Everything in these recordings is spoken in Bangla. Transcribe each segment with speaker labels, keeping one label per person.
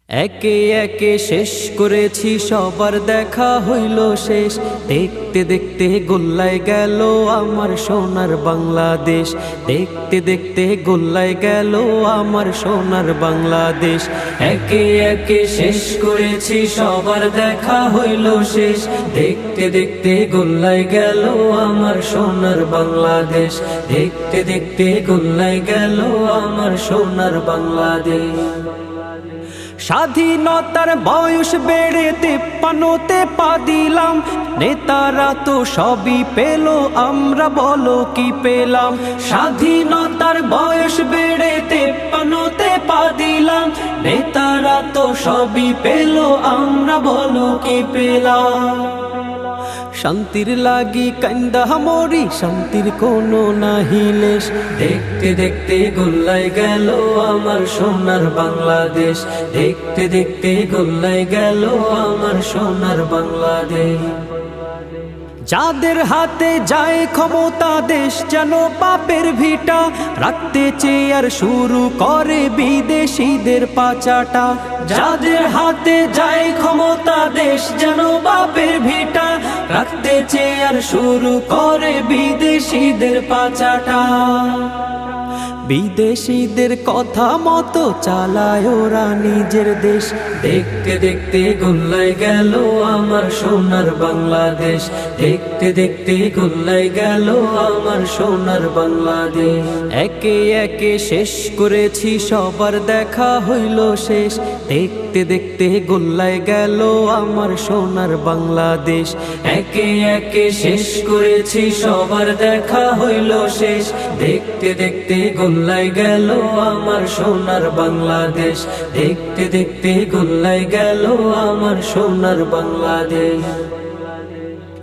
Speaker 1: একে একে শেষ করেছি, সবার দেখা হইল শেষ। দেখতে দেখতে গোল্লায় গেল আমার সোনার বাংলাদেশ। দেখতে দেখতে গোল্লায় গেল আমার সোনার বাংলাদেশ। একে একে শেষ করেছি, সবার দেখা হইল শেষ। দেখতে দেখতে গোল্লায় গেল আমার সোনার বাংলাদেশ। দেখতে দেখতে গোল্লায় গেল আমার সোনার বাংলাদেশ। স্বাধীনতার বয়স বেড়ে 53তে পা দিলাম। নেতারা তো সবই পেল, আমরা বলো কি পেলাম? স্বাধীনতার বয়স বেড়ে 53তে পা দিলাম। নেতারা তো সবই পেল, আমরা বলো কি পেলাম? শান্তির লাগি কান্দা মরি, শান্তির কোনো নাহি লেশ। দেখতে দেখতে গোল্লায় গেল আমার সোনার বাংলাদেশ। দেখতে দেখতে গোল্লায় গেল আমার সোনার বাংলাদেশ। যাদের হাতে যায় ক্ষমতা, দেশ যেন পাপের ভিটা। রাখতে চেয়ে আর শুরু করে বিদেশিদের পাচাটা। যাদের হাতে যায় ক্ষমতা, দেশ যেন পাপের ভিটা। রাখতে চেয়ে আর শুরু করে বিদেশিদের পাচাটা। বিদেশিদের কথা মতো চালায় ওরা নিজের দেশ। দেখতে দেখতে গোল্লায় গেল আমার সোনার বাংলাদেশ। দেখতে দেখতে গোল্লায় গেল আমার সোনার বাংলাদেশ। একে একে শেষ করেছি, সবার দেখা হইল শেষ। দেখতে দেখতে গোল্লায় গেল আমার সোনার বাংলাদেশ। একে একে শেষ করেছি, সবার দেখা হইল শেষ। দেখতে দেখতে গোল্লায় গেল আমার সোনার বাংলাদেশ। দেখতে দেখতে গোল্লায় গেল আমার সোনার বাংলাদেশ।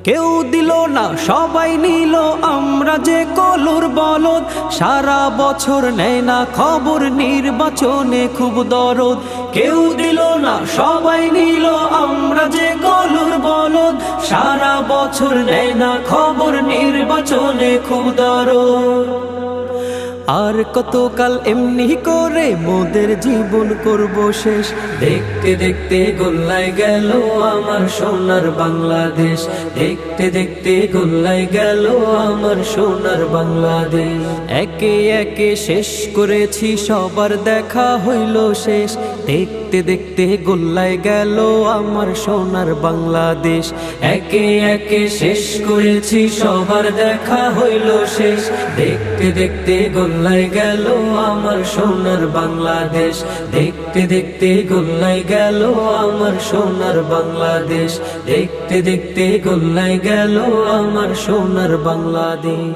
Speaker 1: কেউ দিল না, সবাই নিল, আমরা যে কলুর বলদ। সারা বছর নেয় না খবর, নির্বাচনে খুব দরদ। কেউ দিল না, সবাই নিল, আমরা যে কলুর বলদ। সারা বছর নেয় না খবর, নির্বাচনে খুব দরদ। আর কতকাল এমনি করে মোদের জীবন করব শেষ। দেখতে দেখতে গোল্লায় গেল আমার সোনার বাংলাদেশ। দেখতে দেখতে গোল্লায় গেল আমার সোনার বাংলাদেশ। একে একে শেষ করেছি, সবার দেখা হইল শেষ। দেখতে দেখতে গোল্লায় গেল আমার সোনার বাংলাদেশ। একে একে শেষ করেছি, সবার দেখা হইল শেষ। দেখতে দেখতে গোল্লায় গেল আমার সোনার বাংলাদেশ। দেখতে দেখতে গোল্লায় গেল আমার সোনার বাংলাদেশ। দেখতে দেখতে গোল্লায় গেল আমার সোনার বাংলাদেশ।